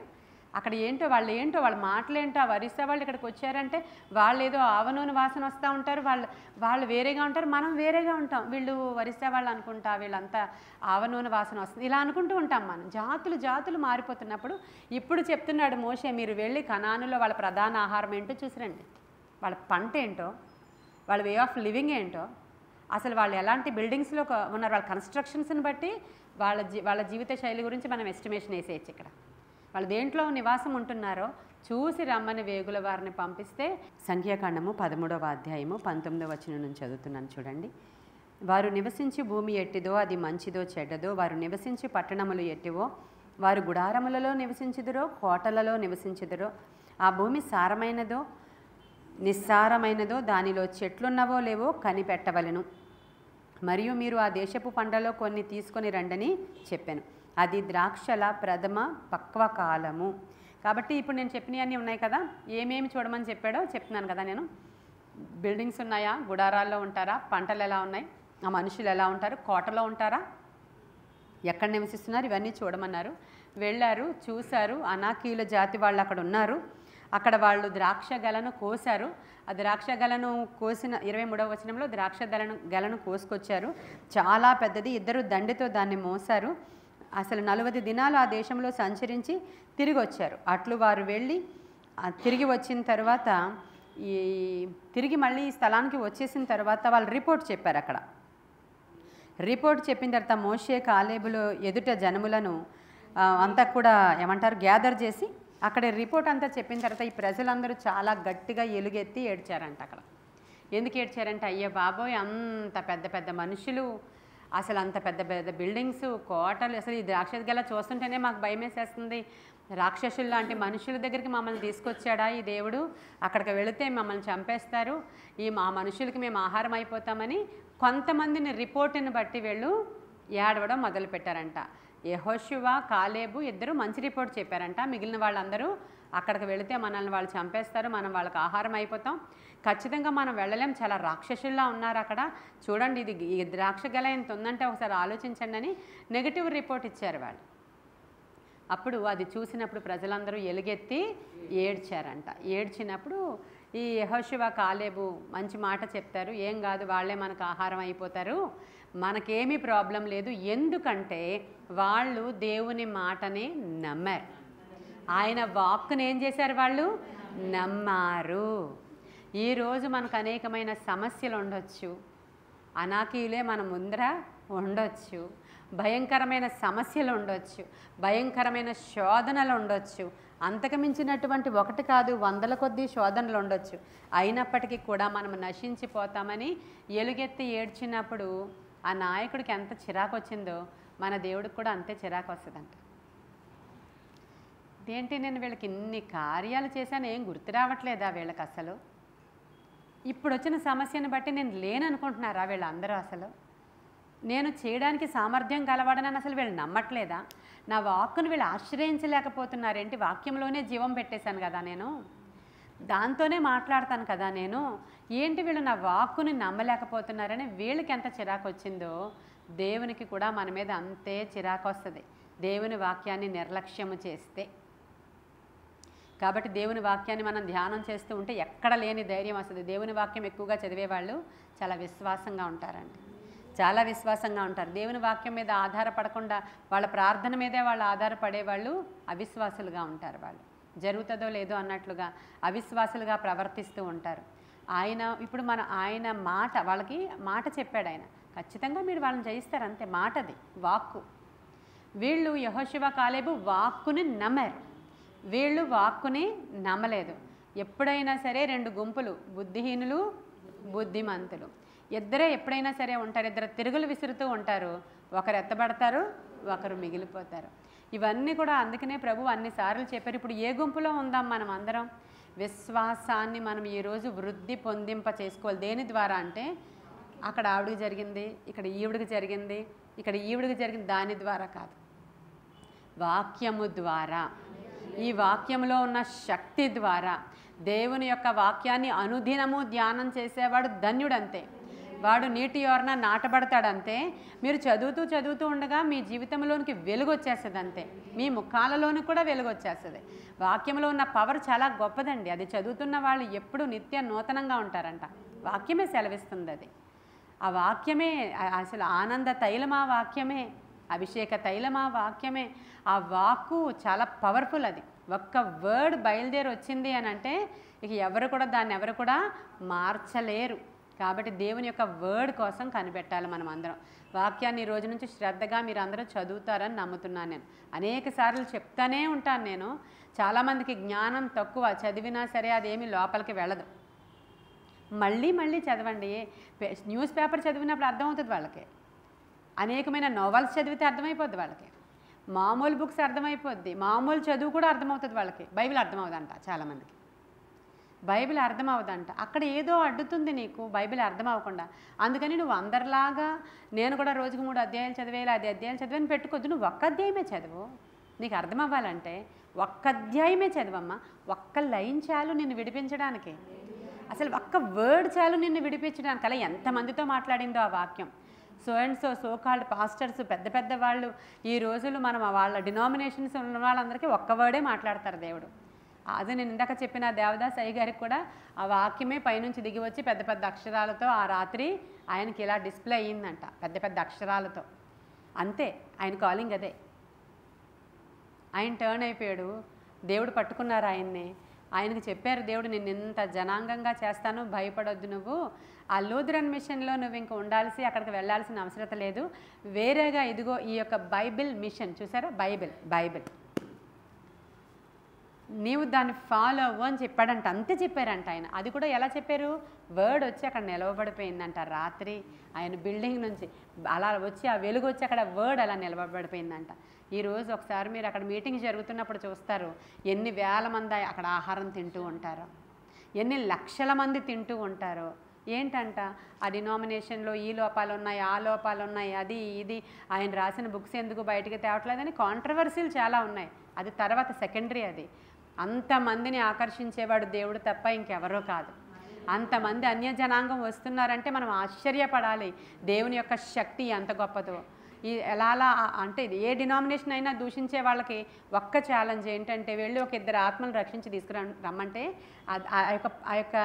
అక్కడ ఏంటో వాళ్ళ మాటలేంటో. ఆ ఒరిస్సా వాళ్ళు ఇక్కడికి వచ్చారంటే వాళ్ళు ఏదో ఆవనూనె వాసన వస్తూ ఉంటారు, వాళ్ళు వేరేగా ఉంటారు, మనం వేరేగా ఉంటాం. వీళ్ళు ఒరిస్సా వాళ్ళు అనుకుంటా, వీళ్ళంతా ఆవనూనె వాసన వస్తుంది, ఇలా అనుకుంటూ ఉంటాం మనం. జాతులు మారిపోతున్నప్పుడు ఇప్పుడు చెప్తున్నాడు మోషే, మీరు వెళ్ళి కనానులో వాళ్ళ ప్రధాన ఆహారం ఏంటో చూసిరండి, వాళ్ళ పంట ఏంటో, వాళ్ళ వే ఆఫ్ లివింగ్ ఏంటో, అసలు వాళ్ళు ఎలాంటి బిల్డింగ్స్లో ఉన్నారు, వాళ్ళ కన్స్ట్రక్షన్స్ని బట్టి వాళ్ళ జీవిత శైలి గురించి మనం ఎస్టిమేషన్ వేసేయచ్చు. ఇక్కడ వాళ్ళు దేంట్లో నివాసం ఉంటున్నారో చూసి రమ్మని వేగుల వారిని పంపిస్తే, సంఖ్యాకాండము 13వ అధ్యాయము 19వ వచనం నుంచి చదువుతున్నాను చూడండి. వారు నివసించి భూమి ఎట్టిదో అది మంచిదో చెడ్డదో, వారు నివసించి పట్టణములు ఎట్టివో, వారు గుడారములలో నివసించుదురో కోటలలో నివసించుదురో, ఆ భూమి సారమైనదో నిస్సారమైనదో, దానిలో చెట్లున్నవో లేవో కనిపెట్టవలెను. మరియు మీరు ఆ దేశపు పంటలో కొన్ని తీసుకొని రండని చెప్పాను. అది ద్రాక్షల ప్రథమ పక్వ కాలము. కాబట్టి ఇప్పుడు నేను చెప్పినవన్నీ ఉన్నాయి కదా, ఏమేమి చూడమని చెప్పాడో చెప్తున్నాను కదా నేను. బిల్డింగ్స్ ఉన్నాయా, గుడారాల్లో ఉంటారా, పంటలు ఎలా ఉన్నాయి, ఆ మనుషులు ఎలా ఉంటారు, కోటలో ఉంటారా, ఎక్కడ నివసిస్తున్నారు, ఇవన్నీ చూడమన్నారు. వెళ్ళారు, చూశారు. అనాకీయుల జాతి వాళ్ళు అక్కడ ఉన్నారు. అక్కడ వాళ్ళు ద్రాక్ష గలను కోసారు. ఆ ద్రాక్ష గలను కోసిన 23వ వచనంలో ద్రాక్ష గలను కోసుకొచ్చారు. చాలా పెద్దది. ఇద్దరు దండితో దాన్ని మోసారు. అసలు 40 దినాలు ఆ దేశంలో సంచరించి తిరిగి వచ్చారు. అట్లు వారు వెళ్ళి తిరిగి వచ్చిన తర్వాత తిరిగి మళ్ళీ ఈ స్థలానికి వచ్చేసిన తర్వాత వాళ్ళు రిపోర్ట్ చెప్పారు. అక్కడ రిపోర్ట్ చెప్పిన తర్వాత మోషే కాలేబులో ఎదుట జనములను అంతా కూడా ఏమంటారు గ్యాదర్ చేసి అక్కడ రిపోర్ట్ అంతా చెప్పిన తర్వాత ఈ ప్రజలందరూ చాలా గట్టిగా ఎలుగెత్తి ఏడ్చారంట. అక్కడ ఎందుకు ఏడ్చారంటే, అయ్యో బాబోయ్, అంత పెద్ద పెద్ద మనుషులు, అసలు అంత పెద్ద పెద్ద బిల్డింగ్స్, కోటలు, అసలు ఈ ద్రాక్ష గల చూస్తుంటేనే మాకు భయం వేసేస్తుంది. రాక్షసులు లాంటి మనుషుల దగ్గరికి మమ్మల్ని తీసుకొచ్చాడా ఈ దేవుడు? అక్కడికి వెళితే మమ్మల్ని చంపేస్తారు, మా మనుషులకి మేము ఆహారం అయిపోతామని కొంతమందిని రిపోర్ట్ని బట్టి వీళ్ళు ఏడవడం మొదలుపెట్టారంట. యెహోషువ, కాలేబు ఇద్దరు మంచి రిపోర్ట్ చెప్పారంట. మిగిలిన వాళ్ళందరూ అక్కడికి వెళితే మనల్ని వాళ్ళు చంపేస్తారు, మనం వాళ్ళకి ఆహారం అయిపోతాం, ఖచ్చితంగా మనం వెళ్ళలేం, చాలా రాక్షసుల్లా ఉన్నారు అక్కడ, చూడండి ఇది ఈ ద్రాక్ష గల ఎంత ఉందంటే ఒకసారి ఆలోచించండి అని నెగిటివ్ రిపోర్ట్ ఇచ్చారు వాళ్ళు. అప్పుడు అది చూసినప్పుడు ప్రజలందరూ ఎలుగెత్తి ఏడ్చారంట. ఏడ్చినప్పుడు ఈ యెహోషువ, కాలేబు మంచి మాట చెప్తారు, ఏం కాదు, వాళ్ళే మనకు ఆహారం అయిపోతారు, మనకేమీ ప్రాబ్లం లేదు. ఎందుకంటే వాళ్ళు దేవుని మాటని నమ్మారు, ఆయన వాక్కుని ఏం చేశారు, వాళ్ళు నమ్మారు. ఈరోజు మనకు అనేకమైన సమస్యలు ఉండొచ్చు, అనాకీయులే మన ముందర ఉండొచ్చు, భయంకరమైన సమస్యలు ఉండొచ్చు, భయంకరమైన శోధనలు ఉండొచ్చు, అంతకు మించినటువంటి ఒకటి కాదు వందల కొద్దీ శోధనలు ఉండొచ్చు. అయినప్పటికీ కూడా మనం నశించిపోతామని ఎలుగెత్తి ఏడ్చినప్పుడు ఆ నాయకుడికి ఎంత చిరాకు వచ్చిందో మన దేవుడికి కూడా అంతే చిరాకు వస్తుందంట. ఏంటి నేను వీళ్ళకి ఇన్ని కార్యాలు చేశాను, ఏం గుర్తు రావట్లేదా వీళ్ళకి అసలు? ఇప్పుడు వచ్చిన సమస్యను బట్టి నేను లేననుకుంటున్నారా వీళ్ళందరూ? అసలు నేను చేయడానికి సామర్థ్యం కలవాడనని అసలు వీళ్ళు నమ్మట్లేదా? నా వాక్కును వీళ్ళు ఆశ్రయించలేకపోతున్నారేంటి? వాక్యంలోనే జీవం పెట్టేశాను కదా నేను, దాంతోనే మాట్లాడతాను కదా నేను, ఏంటి వీళ్ళు నా వాక్కుని నమ్మలేకపోతున్నారని వీళ్ళకి ఎంత చిరాకు వచ్చిందో దేవునికి కూడా మన మీద అంతే చిరాకు వస్తుంది, దేవుని వాక్యాన్ని నిర్లక్ష్యము చేస్తే. కాబట్టి దేవుని వాక్యాన్ని మనం ధ్యానం చేస్తూ ఉంటే ఎక్కడ లేని ధైర్యం వస్తుంది. దేవుని వాక్యం ఎక్కువగా చదివేవాళ్ళు చాలా విశ్వాసంగా ఉంటారండి, చాలా విశ్వాసంగా ఉంటారు. దేవుని వాక్యం మీద ఆధారపడకుండా వాళ్ళ ప్రార్థన మీదే వాళ్ళు ఆధారపడేవాళ్ళు అవిశ్వాసులుగా ఉంటారు. వాళ్ళు జరుగుతుందో లేదో అన్నట్లుగా అవిశ్వాసులుగా ప్రవర్తిస్తూ ఉంటారు. ఇప్పుడు ఆయన మాట, వాళ్ళకి మాట చెప్పాడు ఆయన, ఖచ్చితంగా మీరు వాళ్ళని జయిస్తారు అంతే, మాటది వాక్కు. వీళ్ళు యెహోషువ కాలేబు వాక్కుని నమ్మారు, వీళ్ళు వాక్కుని నమ్మలేదు. ఎప్పుడైనా సరే రెండు గుంపులు, బుద్ధిహీనులు బుద్ధిమంతులు, ఇద్దరే ఎప్పుడైనా సరే ఉంటారు. ఇద్దరు తిరుగులు విసురుతూ ఉంటారు, ఒకరు ఎత్తబడతారు, ఒకరు మిగిలిపోతారు. ఇవన్నీ కూడా అందుకనే ప్రభు అన్నిసార్లు చెప్పారు. ఇప్పుడు ఏ గుంపులో ఉందాం మనం అందరం? విశ్వాసాన్ని మనం ఈరోజు వృద్ధి పొందింప చేసుకోవాలి. దేని ద్వారా అంటే అక్కడ ఆవిడికి జరిగింది, ఇక్కడ ఈవిడికి జరిగింది, ఇక్కడ ఈవిడికి జరిగింది, దాని ద్వారా కాదు, వాక్యము ద్వారా, ఈ వాక్యంలో ఉన్న శక్తి ద్వారా. దేవుని యొక్క వాక్యాన్ని అనుదినము ధ్యానం చేసేవాడు ధన్యుడంతే, వాడు నీటి యోరన నాటబడతాడంతే. మీరు చదువుతూ ఉండగా మీ జీవితంలోనికి వెలుగు వచ్చేస్తుంది అంతే, మీ ముఖాలలోని కూడా వెలుగు వచ్చేస్తుంది. వాక్యంలో ఉన్న పవర్ చాలా గొప్పదండి. అది చదువుతున్న వాళ్ళు ఎప్పుడు నిత్య నూతనంగా ఉంటారంట. వాక్యమే సెలవిస్తుంది అది. ఆ వాక్యమే అసలు ఆనంద తైలమా వాక్యమే, అభిషేక తైలమా వాక్యమే. ఆ వాక్కు చాలా పవర్ఫుల్. అది ఒక్క వర్డ్ బయలుదేరి వచ్చింది అని అంటే ఇక ఎవరు కూడా మార్చలేరు. కాబట్టి దేవుని యొక్క వర్డ్ కోసం కనిపెట్టాలి మనం అందరం. వాక్యాన్ని ఈ రోజు నుంచి శ్రద్ధగా మీరు అందరూ చదువుతారని నమ్ముతున్నాను. నేను అనేక సార్లు చెప్తానే ఉంటాను. నేను చాలామందికి జ్ఞానం తక్కువ, చదివినా సరే అదేమీ లోపలికి వెళ్ళదు. మళ్ళీ చదవండి. న్యూస్ పేపర్ చదివినప్పుడు అర్థమవుతుంది వాళ్ళకి, అనేకమైన నోవెల్స్ చదివితే అర్థమైపోద్ది వాళ్ళకి, మామూలు బుక్స్ అర్థమైపోద్ది, మామూలు చదువు కూడా అర్థమవుతుంది వాళ్ళకి. బైబిల్ అర్థమవుదంట చాలామందికి, బైబిల్ అర్థమవుదంట. అక్కడ ఏదో అడ్డుతుంది నీకు బైబిల్ అర్థం అవ్వకుండా. అందుకని నువ్వు అందరిలాగా నేను కూడా రోజుకు 3 అధ్యాయాలు చదివేయాలి, 10 అధ్యాయాలు చదివని పెట్టుకోవద్దు. నువ్వు ఒక్క అధ్యాయమే చదువు. నీకు అర్థం అవ్వాలంటే ఒక్క అధ్యాయమే చదవమ్మా. ఒక్క లైన్ చాలు నిన్ను విడిపించడానికి, అసలు ఒక్క వర్డ్ చాలు నిన్ను విడిపించడానికి. అలా ఎంతమందితో మాట్లాడిందో ఆ వాక్యం. So and so called pastors, పెద్ద వాళ్ళు, ఈ రోజులు మనం వాళ్ళ డినామినేషన్స్ ఉన్న వాళ్ళందరికీ ఒక్క వర్డే మాట్లాడతారు దేవుడు. అది నేను ఇందాక చెప్పిన దేవదాస్ అయ్య గారికి కూడా ఆ వాక్యమే పైనుంచి దిగి వచ్చి పెద్ద అక్షరాలతో ఆ రాత్రి ఆయనకి ఇలా డిస్ప్లే అయ్యిందంట, పెద్ద అక్షరాలతో. అంతే, ఆయన కాలింగ్ అదే. ఆయన టర్న్ అయిపోయాడు, దేవుడు పట్టుకున్నారు ఆయన్ని. ఆయనకు చెప్పారు దేవుడు, నిన్ను ఇంత జనాంగంగా చేస్తాను, భయపడొద్దు, నువ్వు ఆ లూథరన్ మిషన్లో నువ్వు ఇంక ఉండాల్సి, అక్కడికి వెళ్ళాల్సిన అవసరం లేదు, వేరేగా ఇదిగో ఈ యొక్క బైబిల్ మిషన్ చూసారా, బైబిల్ నీవు దాన్ని ఫాలో అవ్వు అని చెప్పాడంట. అంతే చెప్పారంట ఆయన. అది కూడా ఎలా చెప్పారు? వర్డ్ వచ్చి అక్కడ నిలవబడిపోయిందంట. రాత్రి ఆయన బిల్డింగ్ నుంచి అలా వచ్చి ఆ వెలుగు వచ్చి అక్కడ వర్డ్ అలా నిలబడిపోయిందంట. ఈరోజు ఒకసారి మీరు అక్కడ మీటింగ్ జరుగుతున్నప్పుడు చూస్తారు, ఎన్ని వేల మంది అక్కడ ఆహారం తింటూ ఉంటారో, ఎన్ని లక్షల మంది తింటూ ఉంటారో. ఏంటంట, ఆ డినామినేషన్లో ఈ లోపాలు ఉన్నాయి, ఆ లోపాలు ఉన్నాయి, అది ఇది, ఆయన రాసిన బుక్స్ ఎందుకు బయటికి తేవట్లేదని కాంట్రవర్సీలు చాలా ఉన్నాయి. అది తర్వాత సెకండరీ. అది అంతమందిని ఆకర్షించేవాడు దేవుడు తప్ప ఇంకెవరో కాదు. అంతమంది అన్యజనాంగం వస్తున్నారంటే మనం ఆశ్చర్యపడాలి దేవుని యొక్క శక్తి ఎంత గొప్పదో. ఎలా అంటే ఏ డినామినేషన్ అయినా దూషించే వాళ్ళకి ఒక్క ఛాలెంజ్ ఏంటంటే, వెళ్ళి ఒక 2 ఆత్మలను రక్షించి రమ్మంటే ఆ యొక్క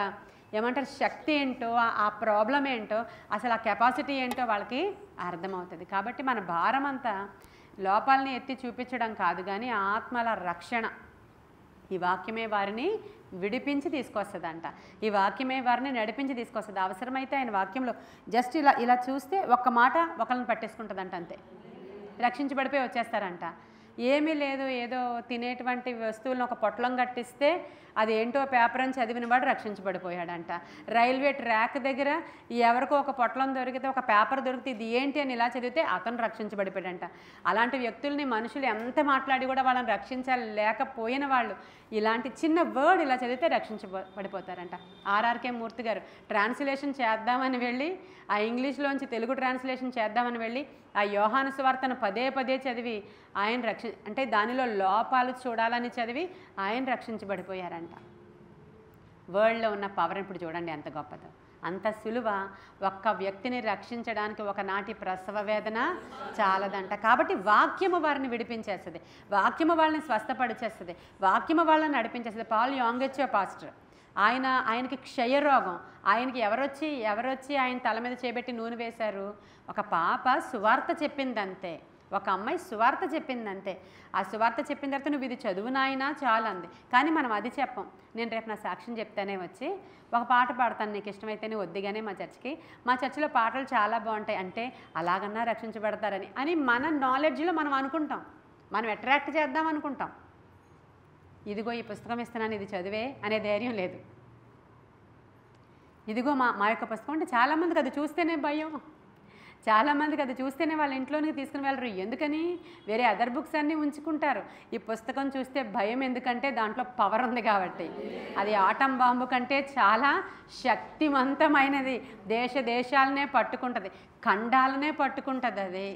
ఏమంటారు శక్తి ఏంటో, ఆ ప్రాబ్లం ఏంటో, అసలు ఆ కెపాసిటీ ఏంటో వాళ్ళకి అర్థమవుతుంది. కాబట్టి మన భారం అంతా లోపాలని ఎత్తి చూపించడం కాదు కానీ ఆత్మల రక్షణ. ఈ వాక్యమే వారిని విడిపించి తీసుకొస్తుందంట. ఈ వాక్యమే వారిని నడిపించి తీసుకొస్తుంది. అవసరమైతే ఆయన వాక్యంలో జస్ట్ ఇలా ఇలా చూస్తే ఒక్క మాట ఒకళ్ళని పట్టేసుకుంటుందంట, అంతే. రక్షించబడిపోయి వచ్చేస్తారంట. ఏమీ లేదు, ఏదో తినేటువంటి వస్తువులను ఒక పొట్లం కట్టిస్తే అది ఏంటో పేపర్ అని చదివిన వాడు రక్షించబడిపోయాడంట. రైల్వే ట్రాక్ దగ్గర ఎవరికో ఒక పొట్లం దొరికితే, ఒక పేపర్ దొరికితే ఇది ఏంటి అని ఇలా చదివితే అతను రక్షించబడిపోయాడంట. అలాంటి వ్యక్తుల్ని మనుషులు ఎంత మాట్లాడి కూడా వాళ్ళని రక్షించలేకపోయిన వాళ్ళు ఇలాంటి చిన్న వర్డ్ ఇలా చదివితే రక్షించబడిపోతారంట. ఆర్ఆర్కే మూర్తి గారు ట్రాన్స్లేషన్ చేద్దామని వెళ్ళి, ఆ ఇంగ్లీష్లోంచి తెలుగు ట్రాన్స్లేషన్ చేద్దామని వెళ్ళి ఆ యోహాను సువార్తను పదే పదే చదివి ఆయన అంటే దానిలో లోపాలు చూడాలని చదివి ఆయన రక్షించబడిపోయారంట. వరల్డ్లో ఉన్న పవర్ ఇప్పుడు చూడండి ఎంత గొప్పదో. అంత సులువ ఒక్క వ్యక్తిని రక్షించడానికి ఒకనాటి ప్రసవ వేదన చాలదంట. కాబట్టి వాక్యము వారిని విడిపించేస్తుంది, వాక్యము వాళ్ళని స్వస్థపడిచేస్తుంది, వాక్యము వాళ్ళని నడిపించేస్తుంది. పాల్ యాంగెచ్చో పాస్టర్ ఆయనకి క్షయరోగం. ఆయనకి ఎవరొచ్చి ఆయన తల మీద చేపెట్టి నూనె వేశారు? ఒక పాప సువార్త చెప్పిందంతే, ఒక అమ్మాయి సువార్త చెప్పిందంతే. ఆ సువార్త చెప్పిన తర్వాత నువ్వు ఇది చదువు నాయనా చాలు అంది. కానీ మనం అది చెప్పం. నేను రేపు నా సాక్ష్యం చెప్తానే వచ్చి ఒక పాట పాడతాను, నీకు ఇష్టమైతేనే వద్దిగానే మా చర్చిలో పాటలు చాలా బాగుంటాయి అంటే అలాగన్నా రక్షించబడతారని అని మన నాలెడ్జ్లో మనం అనుకుంటాం, మనం అట్రాక్ట్ చేద్దాం అనుకుంటాం. ఇదిగో ఈ పుస్తకం ఇస్తున్నాను, ఇది చదివే అనే ధైర్యం లేదు. ఇదిగో మా యొక్క పుస్తకం అంటే చాలామందికి అది చూస్తేనే భయం, చాలామందికి అది చూస్తేనే వాళ్ళ ఇంట్లోనికి తీసుకుని వెళ్ళరు. ఎందుకని? వేరే అదర్ బుక్స్ అన్నీ ఉంచుకుంటారు. ఈ పుస్తకం చూస్తే భయం, ఎందుకంటే దాంట్లో పవర్ ఉంది కాబట్టి. అది ఆటం బాంబు కంటే చాలా శక్తివంతమైనది. దేశాలనే పట్టుకుంటుంది, ఖండాలనే పట్టుకుంటుంది.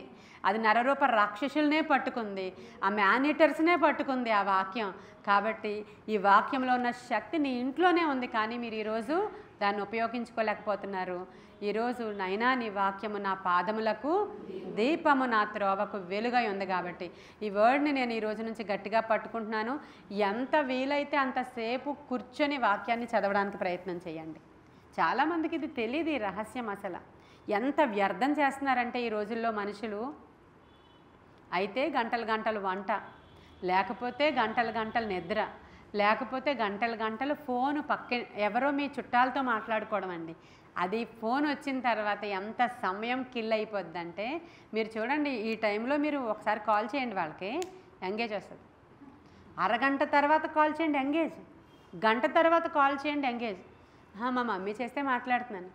అది నరరూప రాక్షసులనే పట్టుకుంది, ఆ మ్యానిటర్స్నే పట్టుకుంది ఆ వాక్యం. కాబట్టి ఈ వాక్యంలో ఉన్న శక్తి నీ ఇంట్లోనే ఉంది, కానీ మీరు ఈరోజు దాన్ని ఉపయోగించుకోలేకపోతున్నారు. ఈరోజు నైనా నీ వాక్యము నా పాదములకు దీపము, నా త్రోవకు వెలుగై ఉంది. కాబట్టి ఈ వర్డ్ని నేను ఈ రోజు నుంచి గట్టిగా పట్టుకుంటున్నాను. ఎంత వీలైతే అంతసేపు కూర్చొని వాక్యాన్ని చదవడానికి ప్రయత్నం చేయండి. చాలామందికి ఇది తెలియదు, ఈ రహస్యం అసలు. ఎంత వ్యర్థం చేస్తున్నారంటే ఈ రోజుల్లో మనుషులు. అయితే గంటలు వంట, లేకపోతే గంటలు నిద్ర, లేకపోతే గంటలు ఫోను ఎవరో మీ చుట్టాలతో మాట్లాడుకోవడం అండి. అది ఫోన్ వచ్చిన తర్వాత ఎంత సమయం కిల్ అయిపోద్దంటే మీరు చూడండి. ఈ టైంలో మీరు ఒకసారి కాల్ చేయండి, వాళ్ళకి ఎంగేజ్ వస్తుంది. అరగంట తర్వాత కాల్ చేయండి, ఎంగేజ్. గంట తర్వాత కాల్ చేయండి, ఎంగేజ్. మా మమ్మీ చేస్తే మాట్లాడుతున్నాను.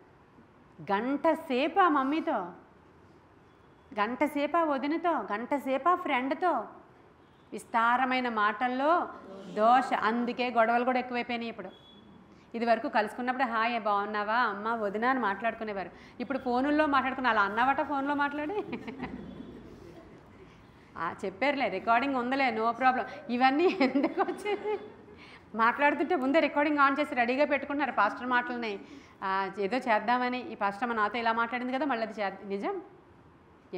గంట సేపు ఆ మమ్మీతో, గంట సేపు ఆ వదినతో, గంట సేపు ఆ ఫ్రెండ్తో విస్తారమైన మాటల్లో దోష. అందుకే గొడవలు కూడా ఎక్కువైపోయినాయి ఇప్పుడు. ఇది వరకు కలుసుకున్నప్పుడు హాయ్ బాగున్నావా అమ్మ వదిన అని మాట్లాడుకునేవారు. ఇప్పుడు ఫోనుల్లో మాట్లాడుకుని అలా అన్నావట ఫోన్లో మాట్లాడి చెప్పారులే, రికార్డింగ్ ఉందిలే, నో ప్రాబ్లం. ఇవన్నీ ఎందుకు వచ్చేది? మాట్లాడుతుంటే ముందే రికార్డింగ్ ఆన్ చేసి రెడీగా పెట్టుకుంటున్నారు పాస్టర్ మాటలని. ఏదో చేద్దామని, ఈ పాస్టర్ నాతో ఇలా మాట్లాడింది కదా మళ్ళీ అది నిజం.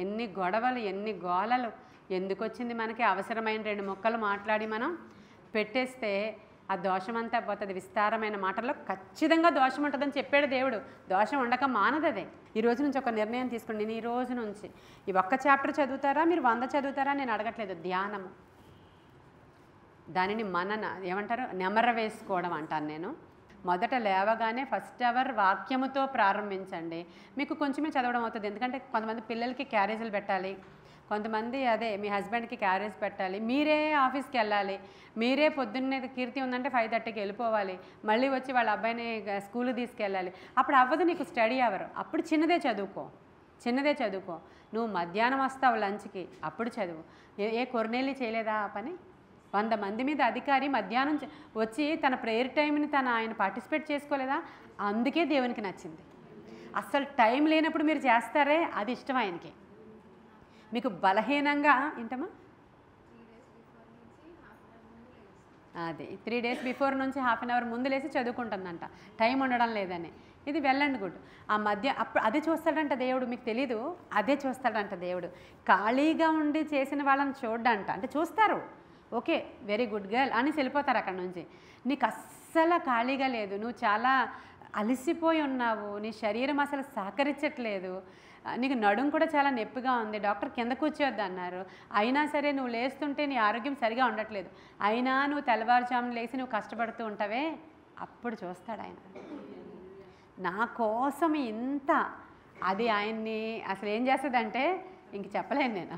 ఎన్ని గొడవలు, ఎన్ని గోలలు ఎందుకు వచ్చింది మనకి? అవసరమైన 2 ముక్కలు మాట్లాడి మనం పెట్టేస్తే ఆ దోషమంతా పోతుంది. విస్తారమైన మాటల్లో ఖచ్చితంగా దోషం ఉంటుందని చెప్పాడు దేవుడు. దోషం ఉండక మానదదే. ఈ రోజు నుంచి ఒక నిర్ణయం తీసుకోండి. నేను ఈ రోజు నుంచి ఈ ఒక్క చాప్టర్ చదువుతారా, మీరు 100 చదువుతారా నేను అడగట్లేదు. ధ్యానము, దానిని ఏమంటారు, నెమర వేసుకోవడం అంటాను నేను. మొదట లేవగానే ఫస్ట్ అవర్ వాక్యముతో ప్రారంభించండి. మీకు కొంచెమే చదవడం అవుతుంది. ఎందుకంటే కొంతమంది పిల్లలకి క్యారేజీలు పెట్టాలి, కొంతమంది మీ హస్బెండ్కి క్యారేజ్ పెట్టాలి, మీరే ఆఫీస్కి వెళ్ళాలి, మీరే పొద్దున్నే కీర్తి ఉందంటే 5:30కి వెళ్ళిపోవాలి, మళ్ళీ వచ్చి వాళ్ళ అబ్బాయిని స్కూల్కి తీసుకెళ్ళాలి. అప్పుడు అవ్వదు నీకు స్టడీ అవర్. అప్పుడు చిన్నదే చదువుకో. నువ్వు మధ్యాహ్నం వస్తావు లంచ్కి, అప్పుడు చదువు. ఏ కొర్నేలి చేయలేదా ఆ పని? 100 మంది మీద అధికారి మధ్యాహ్నం వచ్చి తన ప్రేయర్ టైంని ఆయన పార్టిసిపేట్ చేసుకోలేదా? అందుకే దేవునికి నచ్చింది. అస్సలు టైం లేనప్పుడు మీరు చేస్తారే, అది ఇష్టం ఆయనకి. మీకు బలహీనంగా ఏంటమ్మా? అది 3 days బిఫోర్ నుంచి ½ an hour ముందు లేసి చదువుకుంటుందంట, టైం ఉండడం లేదని. ఇది వెల్ అండ్ గుడ్. ఆ మధ్య అప్పుడు అదే చూస్తాడంట దేవుడు. మీకు తెలీదు, అదే చూస్తాడంట దేవుడు. ఖాళీగా ఉండి చేసిన వాళ్ళని చూడ్డంట. అంటే చూస్తారు, ఓకే వెరీ గుడ్ గర్ల్ అని వెళ్ళిపోతారు అక్కడ నుంచి. నీకు అస్సలు ఖాళీగా లేదు, నువ్వు చాలా అలసిపోయి ఉన్నావు, నీ శరీరం అసలు సహకరించట్లేదు, నీకు నడుం కూడా చాలా నొప్పిగా ఉంది, డాక్టర్ కింద కూర్చోవద్దు అన్నారు. అయినా సరే నువ్వు లేస్తుంటే నీ ఆరోగ్యం సరిగా ఉండట్లేదు, అయినా నువ్వు తెల్లవారుజామున లేచి నువ్వు కష్టపడుతూ ఉంటావే, అప్పుడు చూస్తాడు ఆయన. నా కోసం ఇంత, అది ఆయన్ని అసలు ఏం చేస్తుందంటే ఇంక చెప్పలేను నేను.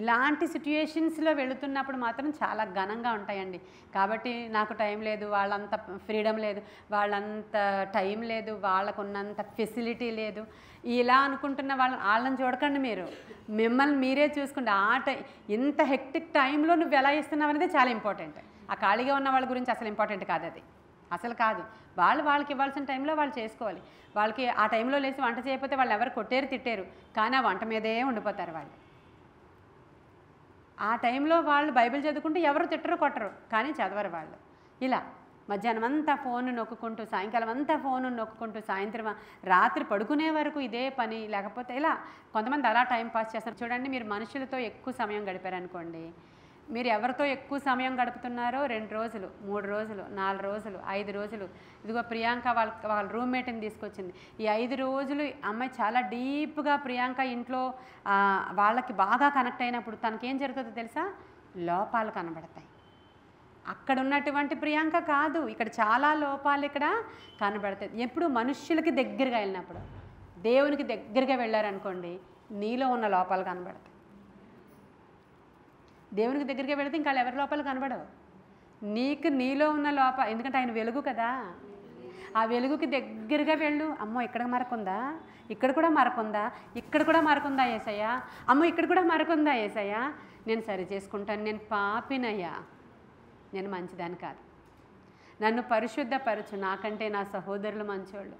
ఇలాంటి సిట్యుయేషన్స్లో వెళుతున్నప్పుడు మాత్రం చాలా ఘనంగా ఉంటాయండి. కాబట్టి నాకు టైం లేదు, వాళ్ళంత ఫ్రీడమ్ లేదు, వాళ్ళంత టైం లేదు, వాళ్ళకున్నంత ఫెసిలిటీ లేదు, ఇలా అనుకుంటున్న వాళ్ళని చూడకండి. మీరు మిమ్మల్ని మీరే చూసుకోండి. ఇంత హెక్టిక్ టైంలో నువ్వు ఎలా ఇస్తున్నావు అనేది చాలా ఇంపార్టెంట్. ఆ ఖాళీగా ఉన్న వాళ్ళ గురించి అసలు ఇంపార్టెంట్ కాదు, అది అసలు కాదు. వాళ్ళకి ఇవ్వాల్సిన టైంలో వాళ్ళు చేసుకోవాలి. వాళ్ళకి ఆ టైంలో లేచి వంట చేయకపోతే వాళ్ళు ఎవరు కొట్టేరు తిట్టారు, కానీ ఆ వంట మీదే ఉండిపోతారు వాళ్ళు. ఆ టైంలో వాళ్ళు బైబిల్ చదువుకుంటూ ఎవరు తిట్టరు కొట్టరు, కానీ చదవరు వాళ్ళు. ఇలా మధ్యాహ్నం అంతా ఫోన్ నొక్కుంటూ, సాయంకాలం అంతా ఫోన్ నొక్కుంటూ, సాయంత్రం రాత్రి పడుకునే వరకు ఇదే పని. లేకపోతే ఇలా కొంతమంది అలా టైం పాస్ చేస్తారు. చూడండి, మీరు మనుషులతో ఎక్కువ సమయం గడిపారనుకోండి, మీరు ఎవరితో ఎక్కువ సమయం గడుపుతున్నారో 2 రోజులు, 3 రోజులు, 4 రోజులు, 5 రోజులు. ఇదిగో ప్రియాంక వాళ్ళ రూమ్మేట్ని తీసుకొచ్చింది. ఈ 5 రోజులు అమ్మాయి చాలా డీప్గా ప్రియాంక ఇంట్లో వాళ్ళకి బాగా కనెక్ట్ అయినప్పుడు తనకేం జరుగుతుందో తెలుసా? లోపాలు కనబడతాయి. అక్కడ ఉన్నటువంటి ప్రియాంక కాదు, ఇక్కడ చాలా లోపాలు ఇక్కడ కనబడతాయి. ఎప్పుడు మనుష్యులకి దగ్గరగా వెళ్ళినప్పుడు, దేవునికి దగ్గరగా వెళ్ళారనుకోండి, నీలో ఉన్న లోపాలు కనబడతాయి. దేవునికి దగ్గరికి వెళితే ఇంకా ఎవరి లోపాలు కనబడవు. నీలో ఉన్న ఎందుకంటే ఆయన వెలుగు కదా, ఆ వెలుగుకి దగ్గరగా వెళ్ళు. అమ్మో ఇక్కడ మరకుందా, ఇక్కడ కూడా మరకుందా, ఇక్కడ కూడా మరకుందా యేసయ్యా, అమ్మో ఇక్కడ కూడా మరకుందా యేసయ్యా, నేను సరి చేసుకుంటాను, నేను పాపినయ్యా, నేను మంచిదాన్ని కాదు, నన్ను పరిశుద్ధపరచు, నాకంటే నా సహోదరులు మంచోళ్ళు.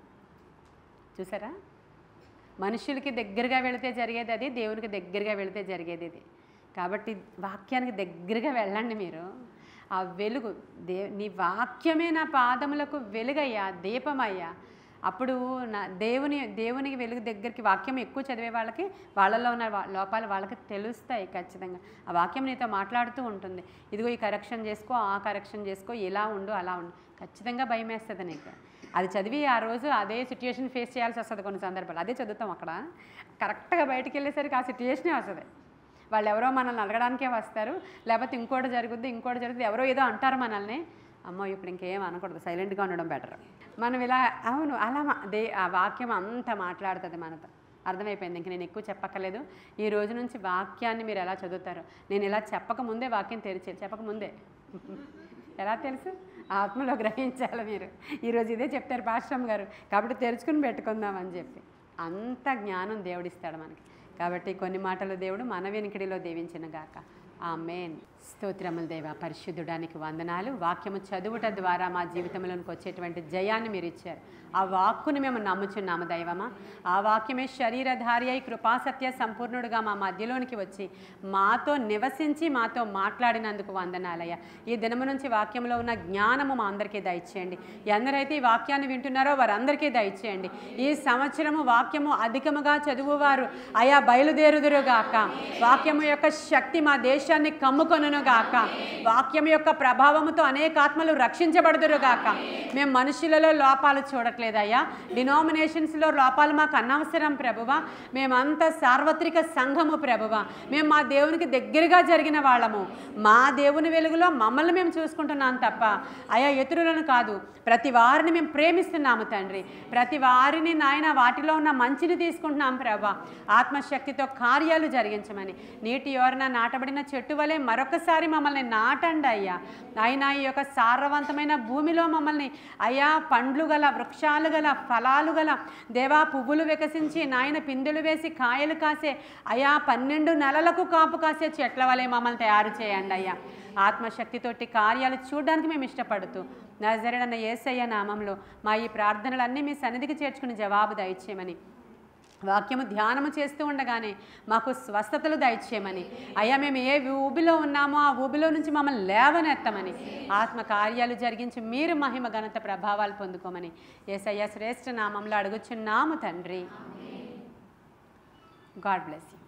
చూసారా, మనుషులకి దగ్గరగా వెళితే జరిగేది అది, దేవునికి దగ్గరగా వెళితే జరిగేది ఇది. కాబట్టి వాక్యానికి దగ్గరగా వెళ్ళండి మీరు. ఆ వెలుగు నీ వాక్యమే నా పాదములకు వెలుగయ్యా, దీపమయ్యా. అప్పుడు దేవునికి వెలుగు దగ్గరికి వాక్యం ఎక్కువ చదివే వాళ్ళకి వాళ్ళల్లో ఉన్న లోపాలు వాళ్ళకి తెలుస్తాయి ఖచ్చితంగా. ఆ వాక్యం నీతో మాట్లాడుతూ ఉంటుంది. ఇదిగో ఈ కరెక్షన్ చేసుకో, ఆ కరెక్షన్ చేసుకో, ఇలా ఉండు, అలా ఉండు. ఖచ్చితంగా భయం వేస్తుంది నీకు. అది చదివి ఆ రోజు అదే సిట్యుయేషన్ ఫేస్ చేయాల్సి వస్తుంది కొన్ని సందర్భాలు. అదే చదువుతాం అక్కడ, కరెక్ట్గా బయటికి వెళ్ళేసరికి ఆ సిట్యుయేషనే వస్తుంది. వాళ్ళు ఎవరో మనల్ని అడగడానికే వస్తారు, లేకపోతే ఇంకోటి జరుగుద్ది, ఎవరో ఏదో అంటారు మనల్ని. అమ్మో ఇప్పుడు ఇంకేం అనకూడదు, సైలెంట్గా ఉండడం బెటర్. మనం ఇలా అవును అలా ఆ వాక్యం అంతా మాట్లాడుతుంది మనతో. అర్థమైపోయింది, ఇంక నేను ఎక్కువ చెప్పక్కర్లేదు. ఈ రోజు నుంచి వాక్యాన్ని మీరు ఎలా చదువుతారో, నేను ఇలా చెప్పకముందే వాక్యం చెప్పకముందే ఎలా తెలుసు? ఆత్మలో గ్రహించాలి మీరు. ఈరోజు ఇదే చెప్తారు పాస్టర్ గారు, కాబట్టి తెరుచుకుని పెట్టుకుందామని చెప్పి. అంత జ్ఞానం దేవుడిస్తాడు మనకి. కాబట్టి కొన్ని మాటలు దేవుడు మన వెనుకడిలో దీవించిన గాక. ఆమేన్. స్తోత్రములు దేవా, పరిశుద్ధుడానికి వందనాలు. వాక్యము చదువుట ద్వారా మా జీవితంలోనికి వచ్చేటువంటి జయాన్ని మీరు ఇచ్చారు. ఆ వాక్కుని మేము నమ్ముచున్నాము దైవమా. ఆ వాక్యమే శరీరధారి అయి కృపాసత్య సంపూర్ణుడుగా మా మధ్యలోనికి వచ్చి మాతో నివసించి మాతో మాట్లాడినందుకు వందనాలయ్యా. ఈ దినము నుంచి వాక్యంలో ఉన్న జ్ఞానము మా అందరికీ దయచేయండి. ఎందరైతే ఈ వాక్యాన్ని వింటున్నారో వారందరికీ దయచేయండి. ఈ సంవత్సరము వాక్యము అధికముగా చదువువారు అయా బయలుదేరుదురుగాక. వాక్యము యొక్క శక్తి మా దేశాన్ని కమ్ముకొనుగాక. వాక్యం యొక్క ప్రభావముతో అనేక ఆత్మలు రక్షించబడుదురుగాక. మేము మనుషులలో లోపాలు చూడట్లేదయ్యా, డినామినేషన్స్లో లోపాలు మాకు అనవసరం ప్రభువా. మేమంతా సార్వత్రిక సంఘము ప్రభువా. మేము మా దేవునికి దగ్గరగా జరిగిన వాళ్ళము. మా దేవుని వెలుగులో మమ్మల్ని మేము చూసుకుంటున్నాం తప్ప అయా ఇతరులను కాదు. ప్రతి వారిని మేము ప్రేమిస్తున్నాము తండ్రి. ప్రతి వారిని నాయన వాటిలో ఉన్న మంచిని తీసుకుంటున్నాం ప్రభా. ఆత్మశక్తితో కార్యాలు జరిగించమని నీటి ఎవరైనా నాటబడిన చెట్టు వలె మరొకసారి మమ్మల్ని నాటండి అయ్యా. అయినా ఈ యొక్క సారవంతమైన భూమిలో మమ్మల్ని అయ్యా పండ్లు గల, వృక్షాలు గల, ఫలాలు గల దేవా, పువ్వులు వికసించి నాయన పిందెలు వేసి కాయలు కాసే అయ్యా 12 నెలలకు కాపు కాసే చెట్ల వలె మమ్మల్ని తయారు చేయండి అయ్యా. ఆత్మశక్తితోటి కార్యాలు చూడడానికి మేము ఇష్టపడుతూ నజరేయుడైన యేసయ్య నామంలో మా ఈ ప్రార్థనలన్నీ మీ సన్నిధికి చేర్చుకుని జవాబు దయచేయమని, వాక్యము ధ్యానము చేస్తూ ఉండగానే మాకు స్వస్థతలు దయచేయమని అయ్యా. మేము ఏ ఊబిలో ఉన్నామో ఆ ఊబిలో నుంచి మమ్మల్ని లేవనెత్తమని, ఆత్మ కార్యాలు జరిగించి మీరు మహిమ ఘనత ప్రభావాలు పొందుకోమని యేసయ్య శ్రేష్ఠ నామంలో అడుగుచున్నాము తండ్రి. God bless you.